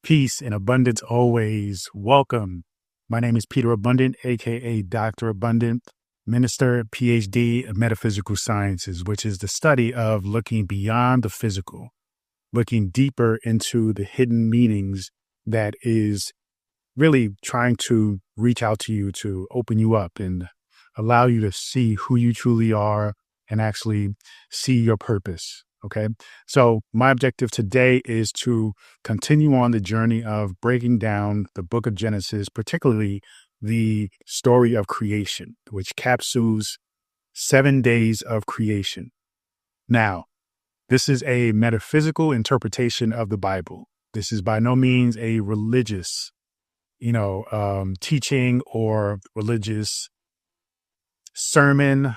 Peace and abundance always. Welcome. My name is Peter Abundant, aka Dr. Abundant, minister, PhD in Metaphysical Sciences, which is the study of looking beyond the physical, looking deeper into the hidden meanings that is really trying to reach out to you, to open you up and allow you to see who you truly are and actually see your purpose. Okay. So my objective today is to continue on the journey of breaking down the book of Genesis, particularly the story of creation, which capsules 7 days of creation. Now, this is a metaphysical interpretation of the Bible. This is by no means a religious, teaching or religious sermon.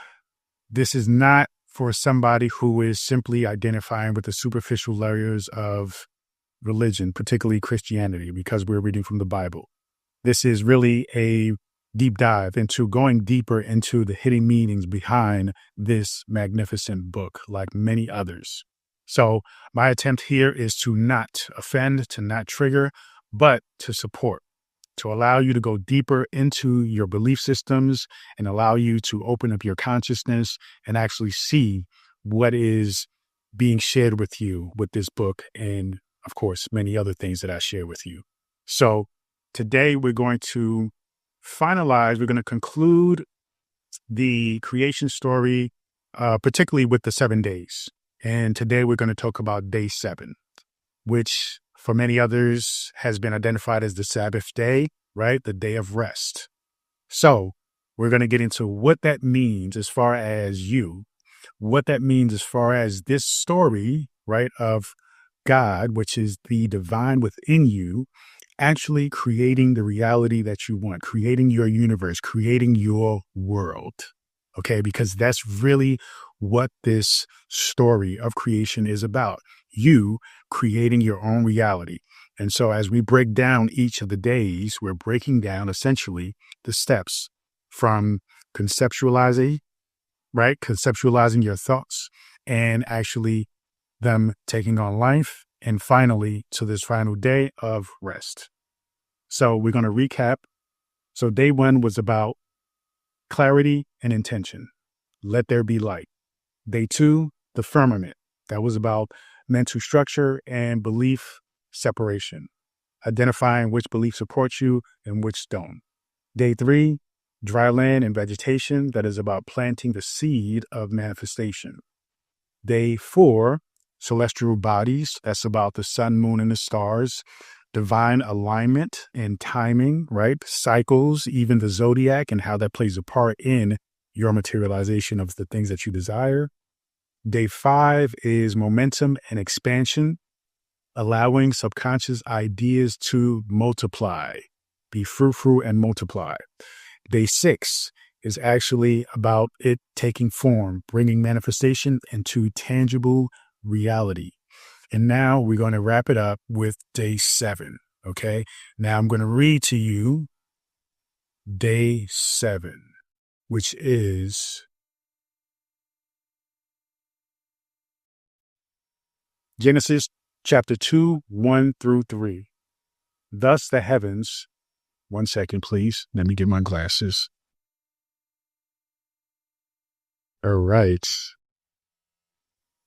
This is not for somebody who is simply identifying with the superficial layers of religion, particularly Christianity, because we're reading from the Bible. This is really a deep dive into going deeper into the hidden meanings behind this magnificent book, like many others. So my attempt here is to not offend, to not trigger, but to support, to allow you to go deeper into your belief systems and allow you to open up your consciousness and actually see what is being shared with you with this book and, of course, many other things that I share with you. So today we're going to we're going to conclude the creation story, particularly with the 7 days. And today we're going to talk about day 7, which for many others has been identified as the Sabbath day, right? The day of rest. So we're going to get into what that means as far as what that means as far as this story, right, of God, which is the divine within you, actually creating the reality that you want, creating your universe, creating your world. Okay, because that's really what this story of creation is about. You creating your own reality. And so as we break down each of the days, we're breaking down essentially the steps from conceptualizing your thoughts and actually them taking on life, and finally to this final day of rest. So we're going to recap. So day 1 was about clarity and intention. Let there be light. Day 2, the firmament. That was about mental structure and belief separation, identifying which beliefs support you and which don't. Day 3, dry land and vegetation. That is about planting the seed of manifestation. Day 4, celestial bodies. That's about the sun, moon, and the stars. Divine alignment and timing, right? Cycles, even the zodiac and how that plays a part in your materialization of the things that you desire. Day 5 is momentum and expansion, allowing subconscious ideas to multiply, be fruitful and multiply. Day 6 is actually about it taking form, bringing manifestation into tangible reality. And now we're going to wrap it up with day 7. Okay. Now I'm going to read to you day 7, which is Genesis chapter 2, 1 through 3. Thus the heavens, one second, please. Let me get my glasses. All right.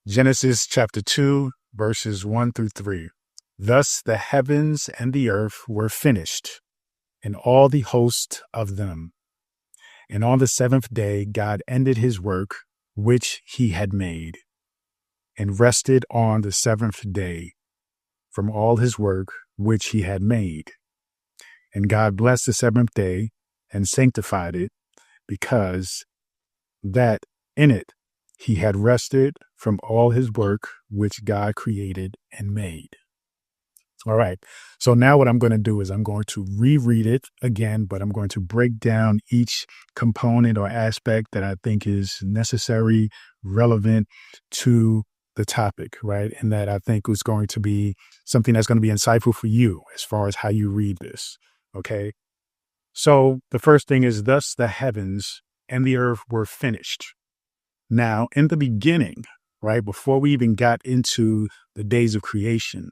Genesis chapter 2, verses 1 through 3. Thus the heavens and the earth were finished, and all the host of them. And on the 7th day, God ended his work, which he had made, and rested on the 7th day from all his work, which he had made. And God blessed the 7th day and sanctified it, because that in it he had rested from all his work, which God created and made. All right. So now what I'm going to do is I'm going to reread it again, but I'm going to break down each component or aspect that I think is necessary, relevant to the topic, right? And that I think is going to be something that's going to be insightful for you as far as how you read this. Okay. So the first thing is, thus the heavens and the earth were finished. Now, in the beginning, right, before we even got into the days of creation,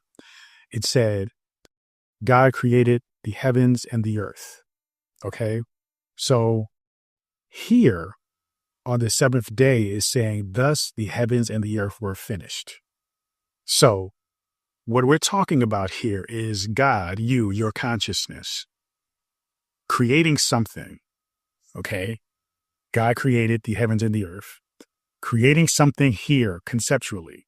it said, God created the heavens and the earth. Okay. So here on the seventh day is saying, thus the heavens and the earth were finished. So what we're talking about here is God, your consciousness, creating something. Okay. God created the heavens and the earth, creating something here conceptually,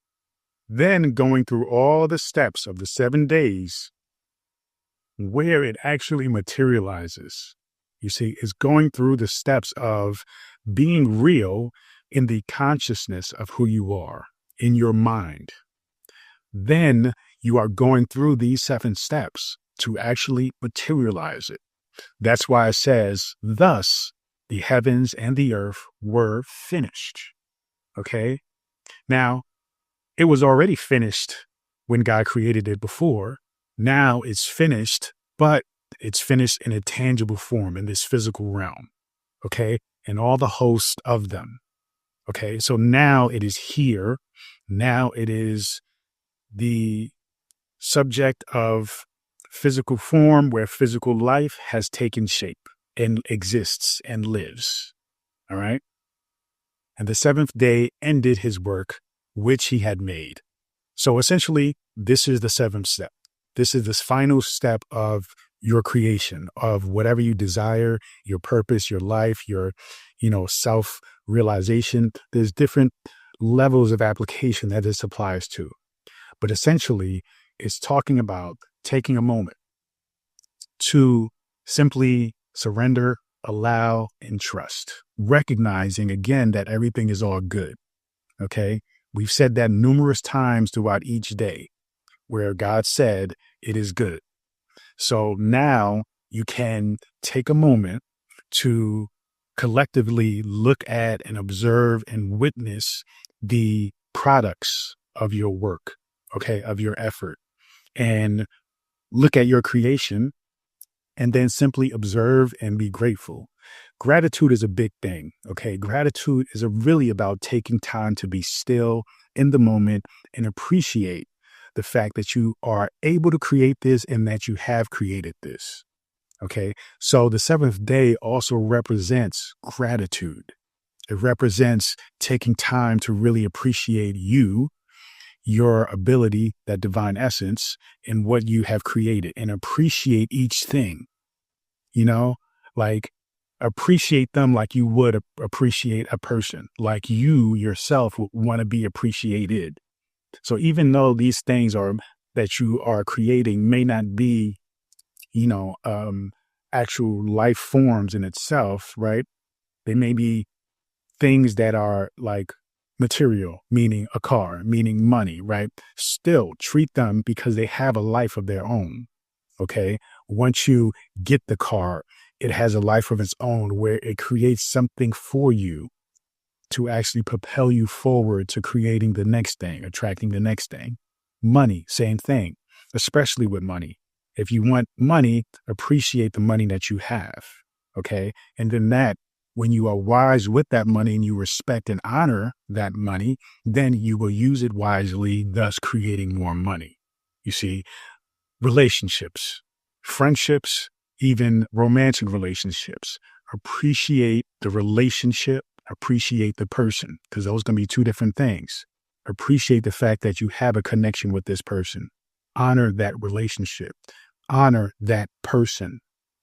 then going through all the steps of the 7 days where it actually materializes. You see, it's going through the steps of being real in the consciousness of who you are in your mind. Then you are going through these 7 steps to actually materialize it. That's why it says, thus the heavens and the earth were finished. Okay. Now, it was already finished when God created it before. Now it's finished, but it's finished in a tangible form in this physical realm. Okay. And all the host of them. Okay. So now it is here. Now it is the subject of physical form where physical life has taken shape and exists and lives. All right. And the 7th day ended his work, which he had made. So essentially, this is the 7th step. This is the final step of your creation, of whatever you desire, your purpose, your life, your, self-realization. There's different levels of application that this applies to. But essentially, it's talking about taking a moment to simply surrender, allow, and trust, recognizing again that everything is all good. Okay. We've said that numerous times throughout each day where God said it is good. So now you can take a moment to collectively look at and observe and witness the products of your work, okay, of your effort, and look at your creation and then simply observe and be grateful. Gratitude is a big thing. Okay. Gratitude is really about taking time to be still in the moment and appreciate the fact that you are able to create this and that you have created this. Okay. So the 7th day also represents gratitude. It represents taking time to really appreciate you, your ability, that divine essence, and what you have created, and appreciate each thing, like appreciate them like you would appreciate a person, like you yourself would want to be appreciated. So even though these things that you are creating may not be, actual life forms in itself, right? They may be things that are like material, meaning a car, meaning money, right? Still treat them because they have a life of their own. Okay. Once you get the car, it has a life of its own where it creates something for you to actually propel you forward to creating the next thing, attracting the next thing. Money, same thing, especially with money. If you want money, appreciate the money that you have. Okay. And then when you are wise with that money and you respect and honor that money, then you will use it wisely, thus creating more money. You see, relationships, friendships, even romantic relationships. Appreciate the relationship, appreciate the person, because those are going to be 2 different things. Appreciate the fact that you have a connection with this person. Honor that relationship. Honor that person.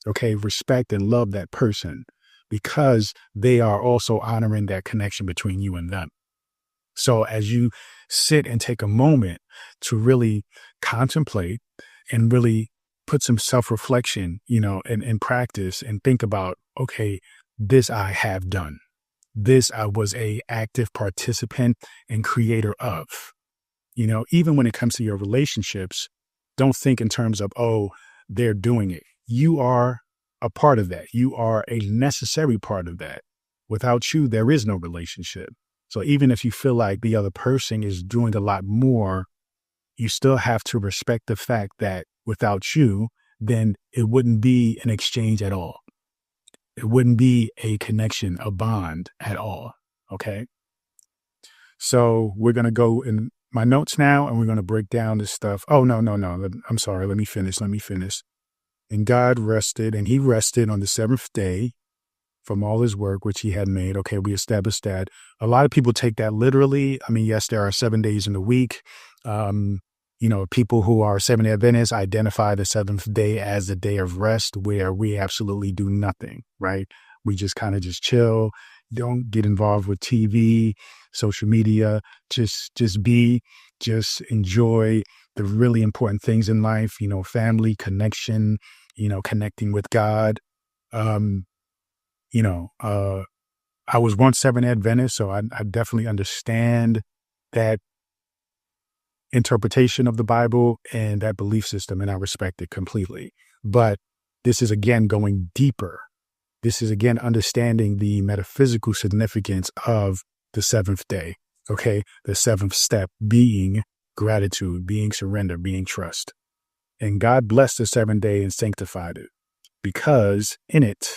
Okay. Respect and love that person because they are also honoring that connection between you and them. So as you sit and take a moment to really contemplate and really put some self-reflection, and practice and think about, okay, this I have done. This I was a active participant and creator of. Even when it comes to your relationships, don't think in terms of, oh, they're doing it. You are a part of that. You are a necessary part of that. Without you, there is no relationship. So even if you feel like the other person is doing a lot more, you still have to respect the fact that without you, then it wouldn't be an exchange at all. It wouldn't be a connection, a bond at all. Okay. So we're going to go and my notes now, and we're going to break down this stuff. Oh, no, no, no. I'm sorry. Let me finish. And God rested, and he rested on the seventh day from all his work, which he had made. Okay, we established that. A lot of people take that literally. I mean, yes, there are 7 days in the week. People who are Seventh-day Adventists identify the seventh day as the day of rest, where we absolutely do nothing, right? We just kind of just chill, don't get involved with TV, social media, just enjoy the really important things in life, family, connection, connecting with God. I was once Seventh-day Adventist, so I definitely understand that interpretation of the Bible and that belief system, and I respect it completely. But this is, again, going deeper. This is, again, understanding the metaphysical significance of the seventh day, okay? The seventh step being gratitude, being surrender, being trust. And God blessed the seventh day and sanctified it, because in it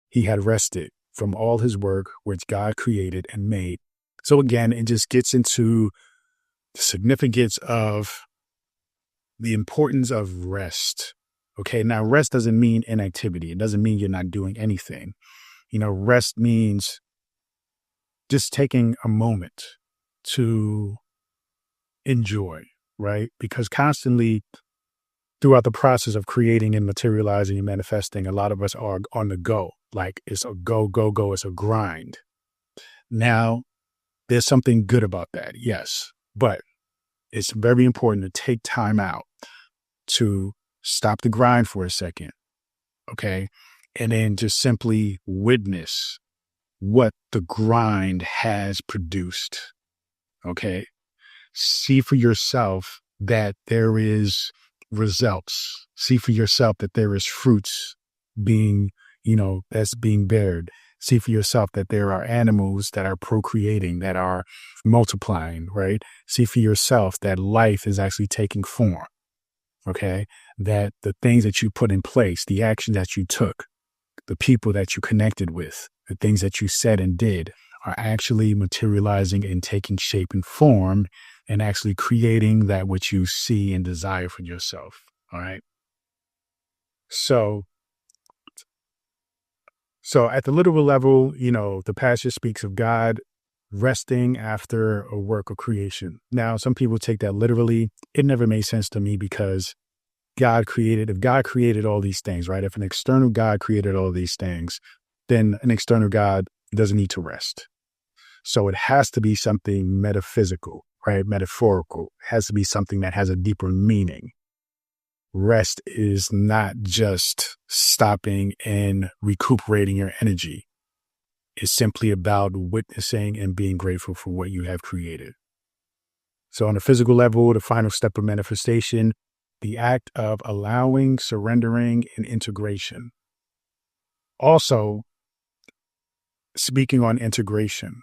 he had rested from all his work which God created and made. So again, it just gets into the significance of the importance of rest. Okay, now rest doesn't mean inactivity. It doesn't mean you're not doing anything. Rest means just taking a moment to enjoy, right? Because constantly throughout the process of creating and materializing and manifesting, a lot of us are on the go. Like it's a go, go, go. It's a grind. Now, there's something good about that, yes. But it's very important to take time out to stop the grind for a second, okay? And then just simply witness what the grind has produced, okay? See for yourself that there is results. See for yourself that there is fruits being, that's being bared. See for yourself that there are animals that are procreating, that are multiplying, right? See for yourself that life is actually taking form, okay? That the things that you put in place, the action that you took, the people that you connected with, the things that you said and did are actually materializing and taking shape and form and actually creating that which you see and desire for yourself, all right? So at the literal level, the passage speaks of God resting after a work of creation. Now, some people take that literally. It never made sense to me, because if God created all these things, right? If an external God created all these things, then an external God doesn't need to rest. So it has to be something metaphysical, right? Metaphorical. It has to be something that has a deeper meaning. Rest is not just stopping and recuperating your energy. It's simply about witnessing and being grateful for what you have created. So on a physical level, the final step of manifestation, the act of allowing, surrendering, and integration. Also, speaking on integration,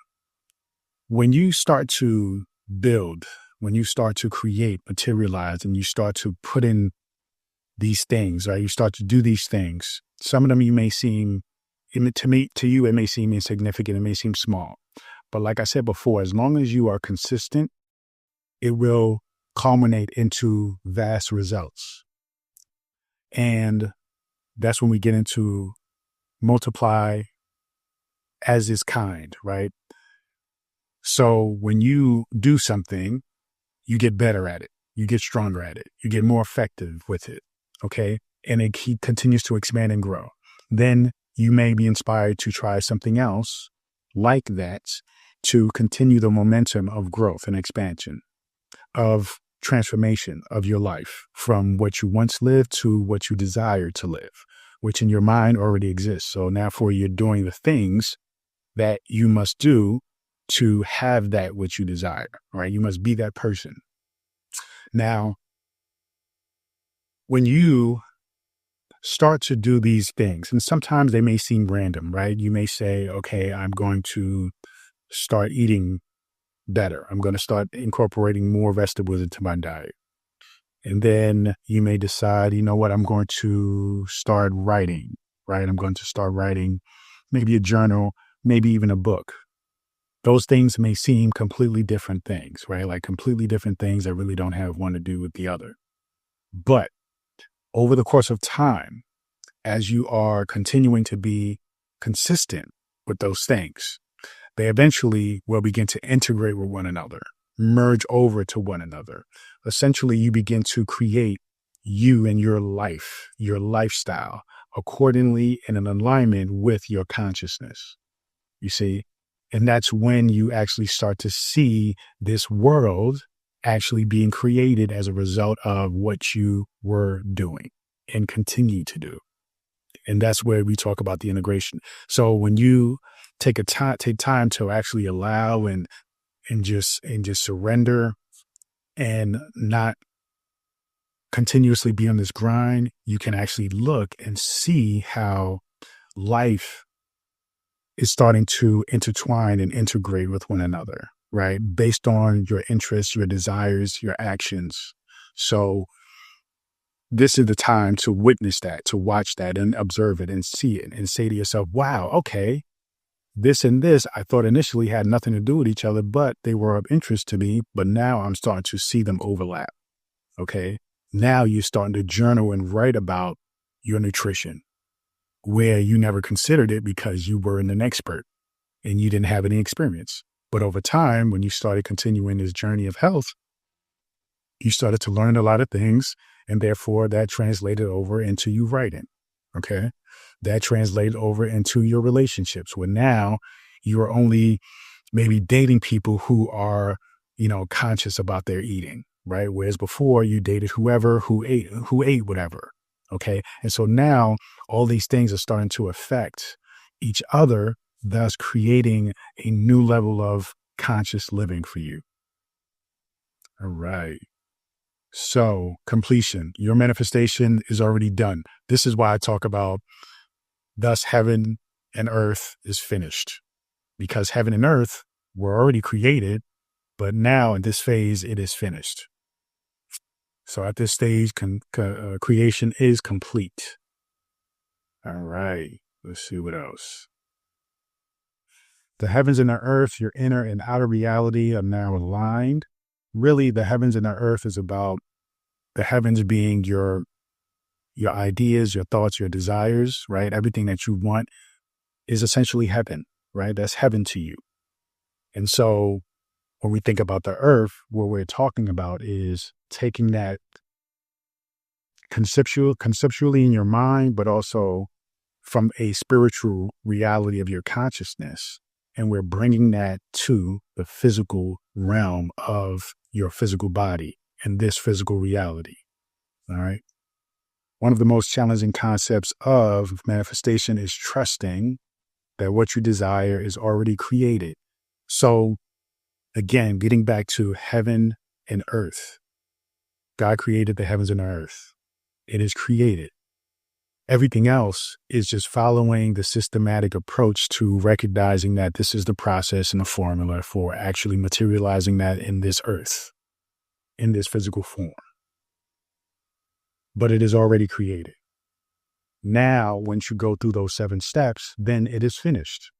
when you start to build, when you start to create, materialize, and you start to put in these things, right? You start to do these things. Some of them you may seem, to you, it may seem insignificant. It may seem small. But like I said before, as long as you are consistent, it will culminate into vast results. And that's when we get into multiply as is kind, right? So when you do something, you get better at it. You get stronger at it. You get more effective with it. Okay. And it continues to expand and grow. Then you may be inspired to try something else like that to continue the momentum of growth and expansion, of transformation of your life from what you once lived to what you desire to live, which in your mind already exists. So therefore you're doing the things that you must do to have that which you desire, right? You must be that person. Now, when you start to do these things, and sometimes they may seem random, right? You may say, okay, I'm going to start eating better. I'm going to start incorporating more vegetables into my diet. And then you may decide, you know what, I'm going to start writing, right? I'm going to start writing maybe a journal, maybe even a book. those things may seem completely different things, right? Like completely different things that really don't have one to do with the other. But over the course of time, as you are continuing to be consistent with those things, they eventually will begin to integrate with one another, merge over to one another. Essentially, you begin to create you and your life, your lifestyle, accordingly in an alignment with your consciousness. You see? And that's when you actually start to see this world actually being created as a result of what you were doing and continue to do. And that's where we talk about the integration. So when you take time to actually allow and just surrender and not continuously be on this grind, you can actually look and see how life is starting to intertwine and integrate with one another, right? Based on your interests, your desires, your actions. So this is the time to witness that, to watch that and observe it and see it and say to yourself, wow, okay, this and this I thought initially had nothing to do with each other, but they were of interest to me. But now I'm starting to see them overlap. Okay. Now you're starting to journal and write about your nutrition where you never considered it because you weren't an expert and you didn't have any experience. But over time, when you started continuing this journey of health, you started to learn a lot of things, and therefore that translated over into you writing. Okay. That translated over into your relationships where now you are only maybe dating people who are, conscious about their eating, right? Whereas before you dated whoever who ate whatever. Okay. And so now all these things are starting to affect each other, thus creating a new level of conscious living for you. All right. So completion, your manifestation is already done. This is why I talk about thus heaven and earth is finished, because heaven and earth were already created, but now in this phase, it is finished. So at this stage, creation is complete. All right. Let's see what else. The heavens and the earth, your inner and outer reality are now aligned. Really, the heavens and the earth is about the heavens being your ideas, your thoughts, your desires, right? Everything that you want is essentially heaven, right? That's heaven to you. And so when we think about the earth, what we're talking about is taking that conceptually in your mind, but also from a spiritual reality of your consciousness. And we're bringing that to the physical realm of your physical body and this physical reality. All right. One of the most challenging concepts of manifestation is trusting that what you desire is already created. So again, getting back to heaven and earth, God created the heavens and the earth. It is created. Everything else is just following the systematic approach to recognizing that this is the process and the formula for actually materializing that in this earth, in this physical form. But it is already created. Now, once you go through those 7 steps, then it is finished.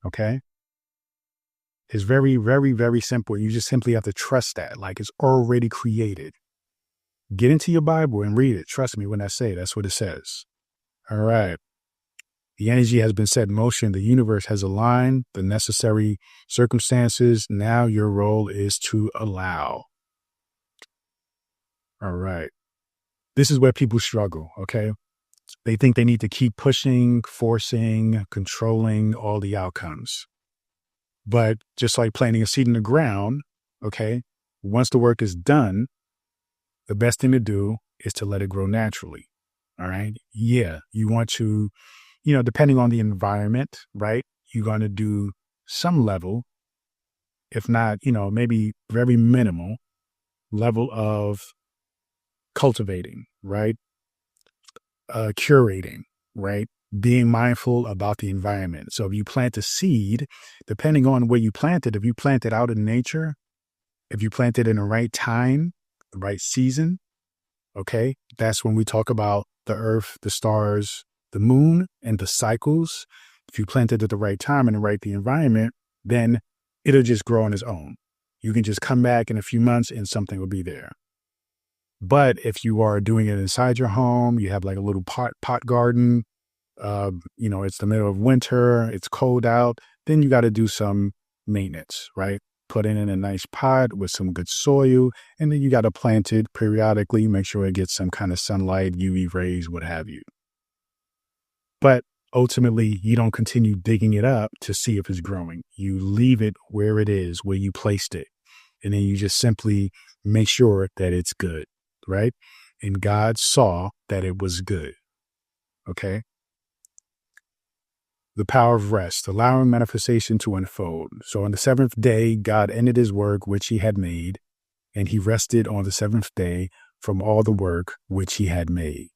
Okay? It's very, very, very simple. You just simply have to trust that, like it's already created. Get into your Bible and read it. Trust me when I say it, that's what it says. All right. The energy has been set in motion. The universe has aligned the necessary circumstances. Now your role is to allow. All right. This is where people struggle, okay? They think they need to keep pushing, forcing, controlling all the outcomes. But just like planting a seed in the ground, okay, once the work is done, the best thing to do is to let it grow naturally. All right. Yeah. You want to, depending on the environment, right? You're going to do some level, if not, maybe very minimal level of cultivating, right? Curating, right? Being mindful about the environment. So if you plant a seed, depending on where you plant it, if you plant it out in nature, if you plant it in the right time, the right season, okay, that's when we talk about the earth, the stars, the moon, and the cycles. If you plant it at the right time and the environment, then it'll just grow on its own. You can just come back in a few months and something will be there. But if you are doing it inside your home, you have like a little pot garden, it's the middle of winter, it's cold out, then you got to do some maintenance, right? Put it in a nice pot with some good soil, and then you got to plant it periodically, make sure it gets some kind of sunlight, UV rays, what have you. But ultimately, you don't continue digging it up to see if it's growing. You leave it where it is, where you placed it. And then you just simply make sure that it's good, right? And God saw that it was good. Okay. The power of rest, allowing manifestation to unfold. So on the seventh day, God ended his work which he had made, and he rested on the seventh day from all the work which he had made.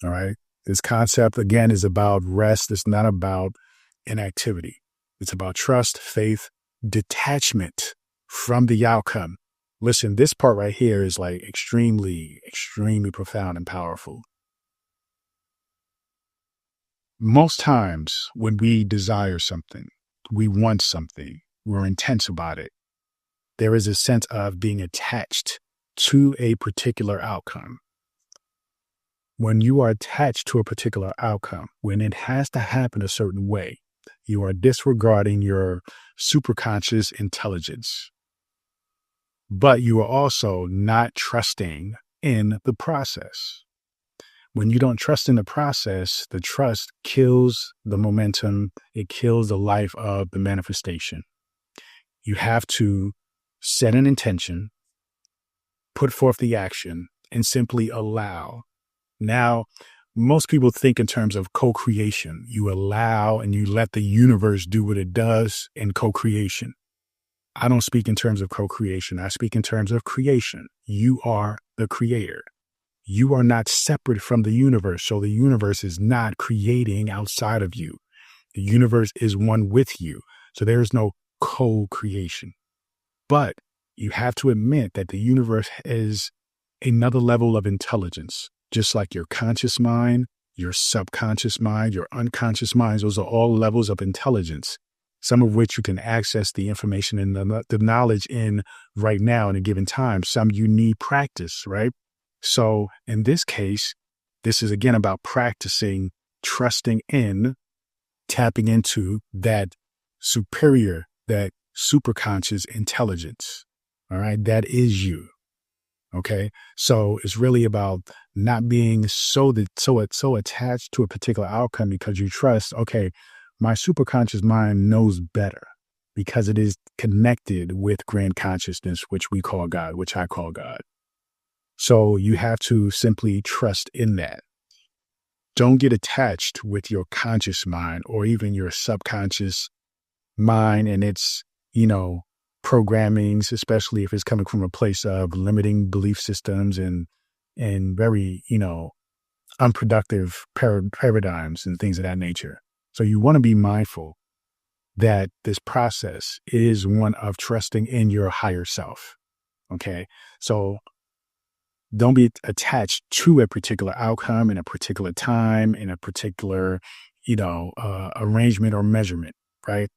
All right. This concept, again, is about rest. It's not about inactivity. It's about trust, faith, detachment from the outcome. Listen, this part right here is like extremely, extremely profound and powerful. Most times when we desire something, we want something, we're intense about it, there is a sense of being attached to a particular outcome. When you are attached to a particular outcome, when it has to happen a certain way, you are disregarding your superconscious intelligence. But you are also not trusting in the process. When you don't trust in the process, the trust kills the momentum. It kills the life of the manifestation. You have to set an intention, put forth the action, and simply allow. Now, most people think in terms of co-creation. You allow and you let the universe do what it does in co-creation. I don't speak in terms of co-creation. I speak in terms of creation. You are the creator. You are not separate from the universe. So the universe is not creating outside of you. The universe is one with you. So there is no co-creation. But you have to admit that the universe is another level of intelligence, just like your conscious mind, your subconscious mind, your unconscious minds. Those are all levels of intelligence, some of which you can access the information and the knowledge in right now in a given time. Some you need practice, right? So in this case, this is again about practicing, trusting in, tapping into that superior, that superconscious intelligence. All right. That is you. Okay. So it's really about not being so attached to a particular outcome because you trust, okay, my superconscious mind knows better because it is connected with grand consciousness, which we call God, which I call God. So you have to simply trust in that. Don't get attached with your conscious mind or even your subconscious mind and its, programmings, especially if it's coming from a place of limiting belief systems and very, unproductive paradigms and things of that nature. So you want to be mindful that this process is one of trusting in your higher self. Okay. So don't be attached to a particular outcome in a particular time, in a particular, arrangement or measurement, right?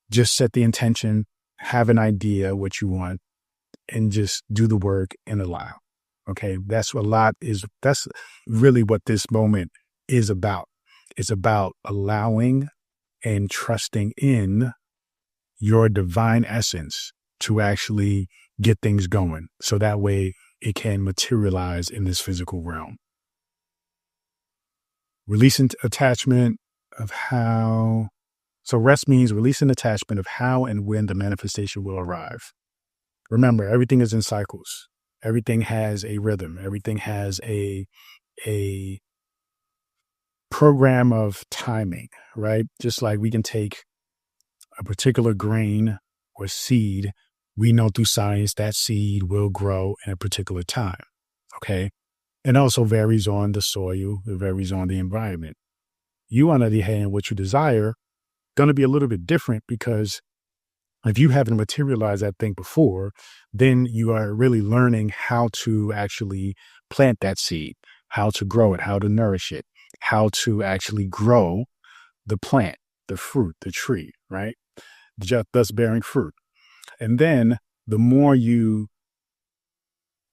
Just set the intention, have an idea what you want, and just do the work and allow. Okay. That's really what this moment is about. It's about allowing and trusting in your divine essence to actually get things going. So that way it can materialize in this physical realm. Releasing attachment of how. So rest means releasing attachment of how and when the manifestation will arrive. Remember, everything is in cycles. Everything has a rhythm. Everything has a program of timing, right? Just like we can take a particular grain or seed, we know through science that seed will grow in a particular time, okay? It also varies on the soil. It varies on the environment. You, on the other hand, what you desire, going to be a little bit different because if you haven't materialized that thing before, then you are really learning how to actually plant that seed, how to grow it, how to nourish it, how to actually grow the plant, the fruit, the tree, right? just thus bearing fruit. And then the more you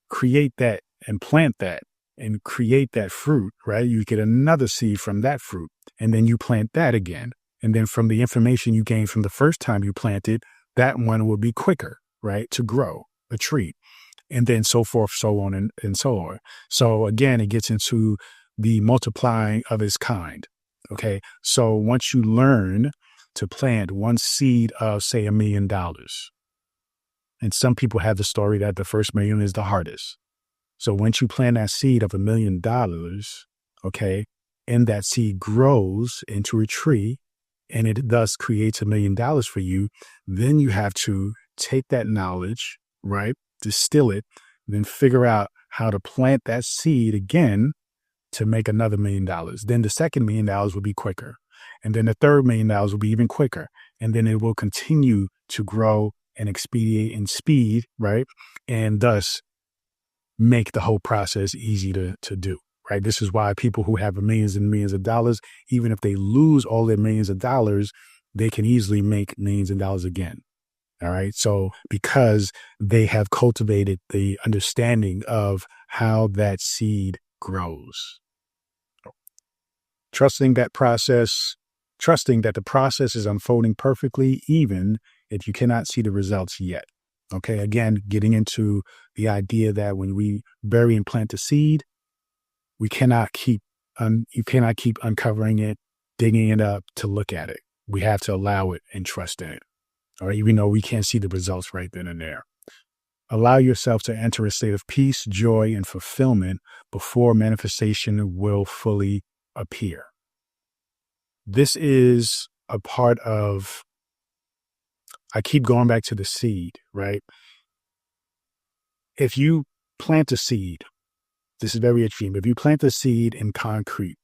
create that and plant that and create that fruit, right? You get another seed from that fruit, and then you plant that again. And then from the information you gained from the first time you planted, that one will be quicker, right? To grow a tree. And then so forth, so on, and so on. So again, it gets into the multiplying of its kind. Okay. So once you learn to plant one seed of, say, $1 million, and some people have the story that the first million is the hardest. So once you plant that seed of $1 million, okay, and that seed grows into a tree and it thus creates $1 million for you, then you have to take that knowledge, right, distill it, then figure out how to plant that seed again to make another $1 million. Then the second $1 million will be quicker. And then the third $1 million will be even quicker. And then it will continue to grow and expedite in speed, right? And thus make the whole process easy to do, right? This is why people who have millions and millions of dollars, even if they lose all their millions of dollars, they can easily make millions of dollars again. All right. So because they have cultivated the understanding of how that seed grows, trusting that the process is unfolding perfectly, even if you cannot see the results yet. Okay. Again, getting into the idea that when we bury and plant the seed, you cannot keep uncovering it, digging it up to look at it. We have to allow it and trust in it. All right. Even though we can't see the results right then and there. Allow yourself to enter a state of peace, joy, and fulfillment before manifestation will fully appear. This is a part of, I keep going back to the seed, right? If you plant a seed, this is very extreme. If you plant the seed in concrete,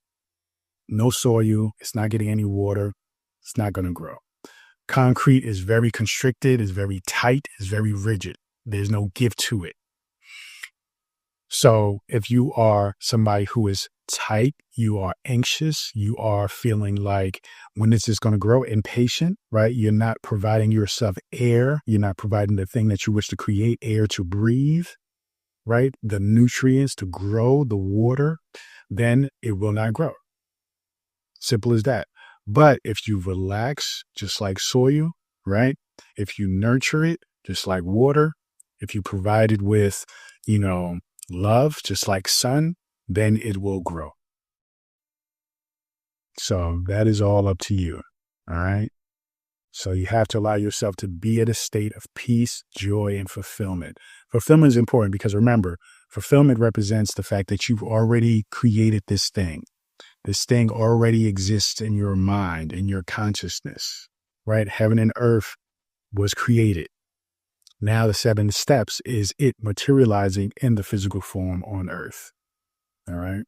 no soil, it's not getting any water, it's not going to grow. Concrete is very constricted, is very tight, is very rigid. There's no give to it. So if you are somebody who is tight, you are anxious, you are feeling like when is this going to grow, impatient, right? You're not providing yourself air. You're not providing the thing that you wish to create, air to breathe, right? The nutrients to grow, the water, then it will not grow. Simple as that. But if you relax, just like soil, right? If you nurture it, just like water, if you provide it with, love, just like sun, then it will grow. So that is all up to you. All right. So you have to allow yourself to be at a state of peace, joy, and fulfillment. Fulfillment is important because remember, fulfillment represents the fact that you've already created this thing. This thing already exists in your mind, in your consciousness, right? Heaven and earth was created. Now the 7 steps is it materializing in the physical form on earth. All right.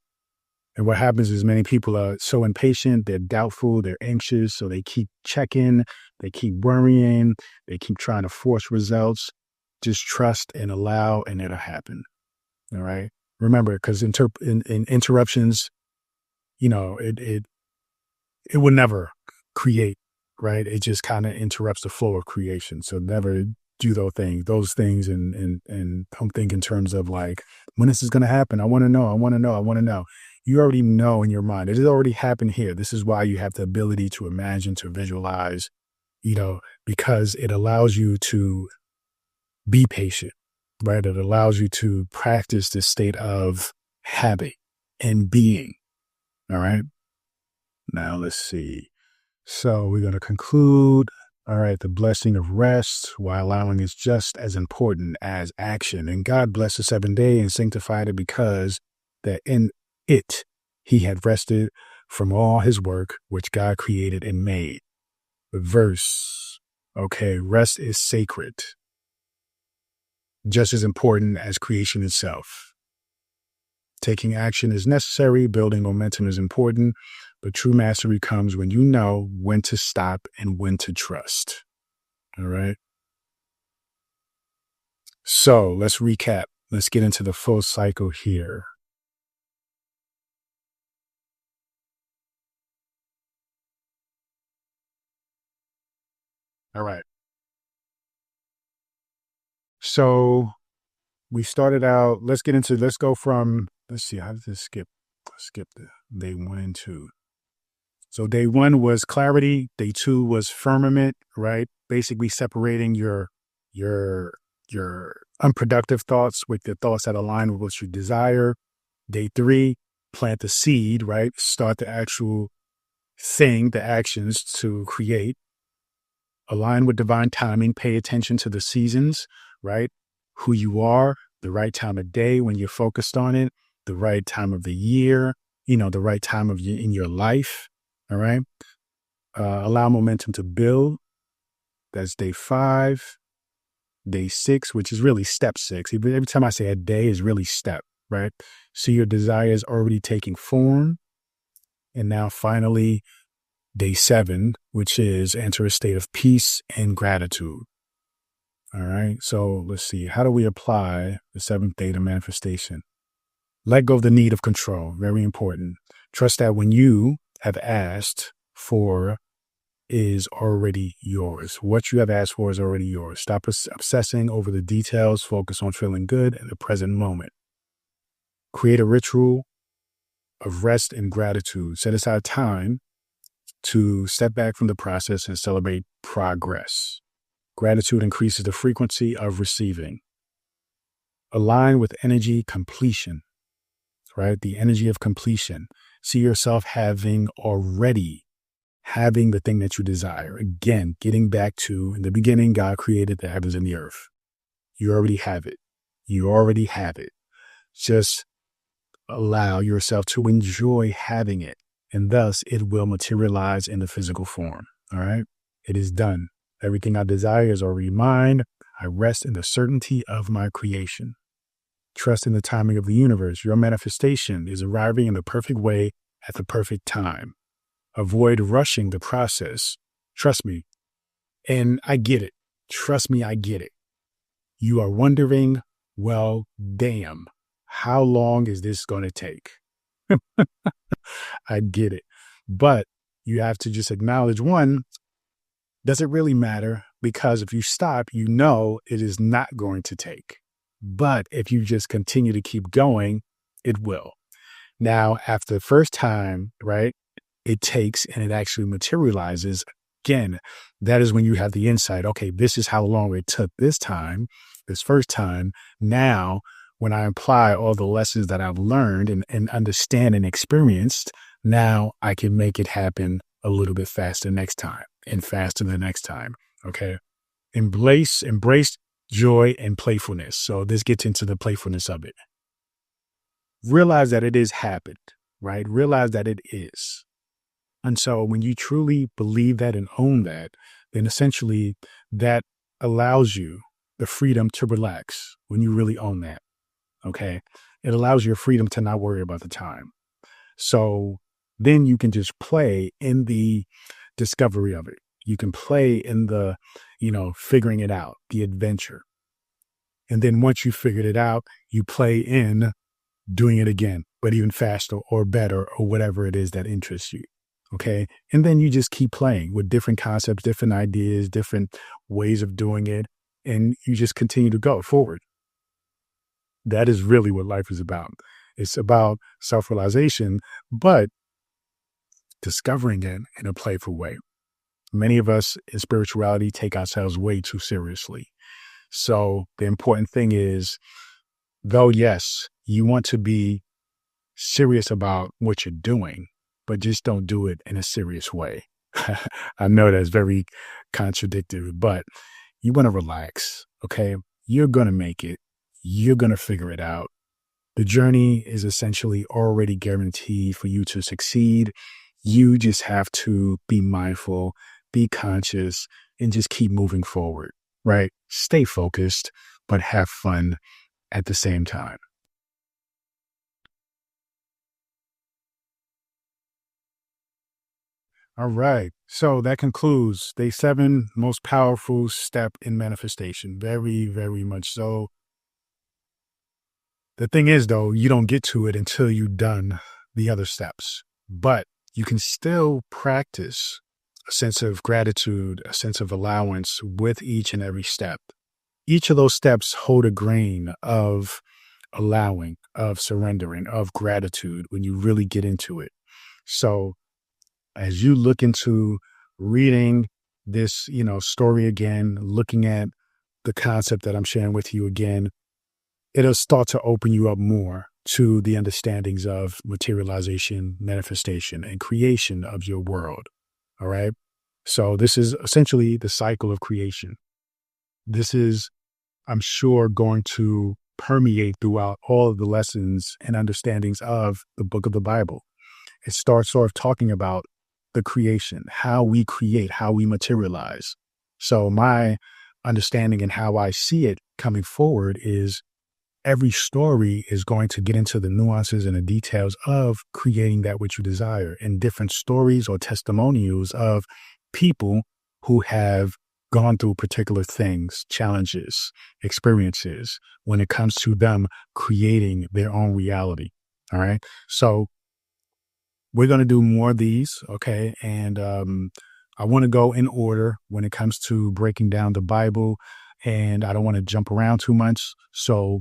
And what happens is many people are so impatient, they're doubtful, they're anxious. So they keep checking, they keep worrying, they keep trying to force results. Just trust and allow, and it'll happen. All right. Remember, because in interruptions, it will never create, right? It just kind of interrupts the flow of creation. So never do those things. And don't think in terms of like, when is this going to happen? I want to know. You already know in your mind. It has already happened here. This is why you have the ability to imagine, to visualize, because it allows you to be patient, right? It allows you to practice this state of habit and being. All right. Now let's see. So we're going to conclude. All right. The blessing of rest while allowing is just as important as action. And God blessed the 7th day and sanctified it because that in it he had rested from all his work, which God created and made. The verse. Okay. Rest is sacred. Just as important as creation itself. Taking action is necessary. Building momentum is important. But true mastery comes when you know when to stop and when to trust. All right. So let's recap. Let's get into the full cycle here. All right. So we started out, let's go from, let's see, how did this skip the day 1 and 2. So day 1 was clarity. Day 2 was firmament, right? Basically separating your, your unproductive thoughts with the thoughts that align with what you desire. Day 3, plant the seed, right? Start the actual thing, the actions to create. Align with divine timing, pay attention to the seasons, right? Who you are, the right time of day when you're focused on it, the right time of the year, the right time in your life. All right. Allow momentum to build. That's day 5. Day 6, which is really step 6. Every time I say a day is really step, right? So your desire is already taking form. And now finally, day 7, which is enter a state of peace and gratitude. All right. So let's see. How do we apply the 7th day to manifestation? Let go of the need of control. Very important. Trust that when you have asked for is already yours. What you have asked for is already yours. Stop obsessing over the details. Focus on feeling good in the present moment. Create a ritual of rest and gratitude. Set aside time to step back from the process and celebrate progress. Gratitude increases the frequency of receiving. Align with energy completion, right? The energy of completion. See yourself having the thing that you desire. Again, getting back to, in the beginning, God created the heavens and the earth. You already have it. You already have it. Just allow yourself to enjoy having it, and thus it will materialize in the physical form. All right? It is done. Everything I desire is already mine. I rest in the certainty of my creation. Trust in the timing of the universe. Your manifestation is arriving in the perfect way at the perfect time. Avoid rushing the process. Trust me. And I get it. Trust me, I get it. You are wondering, well, damn, how long is this going to take? I get it. But you have to just acknowledge, one, does it really matter? Because if you stop, you know it is not going to take. But if you just continue to keep going, it will. Now, after the first time, right, it takes and it actually materializes. Again, that is when you have the insight. Okay, this is how long it took this first time. Now, when I apply all the lessons that I've learned and understand and experienced, now I can make it happen a little bit faster next time and faster the next time. Okay. Embrace joy and playfulness. So this gets into the playfulness of it. Realize that it is happened, right? Realize that it is. And so when you truly believe that and own that, then essentially that allows you the freedom to relax when you really own that. Okay. It allows your freedom to not worry about the time. So then you can just play in the discovery of it. You can play in the, figuring it out, the adventure. And then once you figured it out, you play in doing it again, but even faster or better or whatever it is that interests you. Okay. And then you just keep playing with different concepts, different ideas, different ways of doing it. And you just continue to go forward. That is really what life is about. It's about self-realization, but discovering it in a playful way. Many of us in spirituality take ourselves way too seriously. So the important thing is, though, yes, you want to be serious about what you're doing, but just don't do it in a serious way. I know that's very contradictory, but you want to relax. Okay. You're going to make it. You're going to figure it out. The journey is essentially already guaranteed for you to succeed. You just have to be mindful, be conscious, and just keep moving forward, right? Stay focused, but have fun at the same time. All right. So that concludes day 7, most powerful step in manifestation. Very, very much so. The thing is, though, you don't get to it until you've done the other steps, but you can still practice a sense of gratitude, a sense of allowance with each and every step. Each of those steps hold a grain of allowing, of surrendering, of gratitude when you really get into it. So as you look into reading this, story again, looking at the concept that I'm sharing with you again, it'll start to open you up more to the understandings of materialization, manifestation, and creation of your world. All right. So this is essentially the cycle of creation. This is, I'm sure, going to permeate throughout all of the lessons and understandings of the book of the Bible. It starts off talking about the creation, how we create, how we materialize. So my understanding and how I see it coming forward is every story is going to get into the nuances and the details of creating that which you desire, and different stories or testimonials of people who have gone through particular things, challenges, experiences when it comes to them creating their own reality. All right. So we're going to do more of these. Okay. And I want to go in order when it comes to breaking down the Bible, and I don't want to jump around too much. So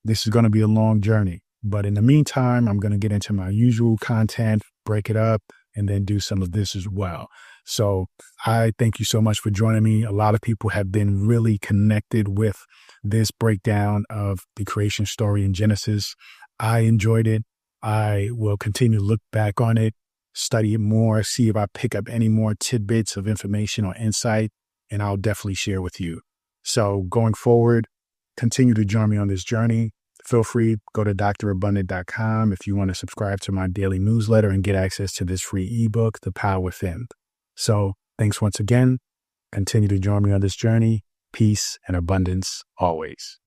this is going to be a long journey. But in the meantime, I'm going to get into my usual content, break it up, and then do some of this as well. So I thank you so much for joining me. A lot of people have been really connected with this breakdown of the creation story in Genesis. I enjoyed it. I will continue to look back on it, study it more, see if I pick up any more tidbits of information or insight, and I'll definitely share with you. So going forward, continue to join me on this journey. Feel free, go to drabundant.com if you want to subscribe to my daily newsletter and get access to this free ebook, The Power Within. So thanks once again. Continue to join me on this journey. Peace and abundance always.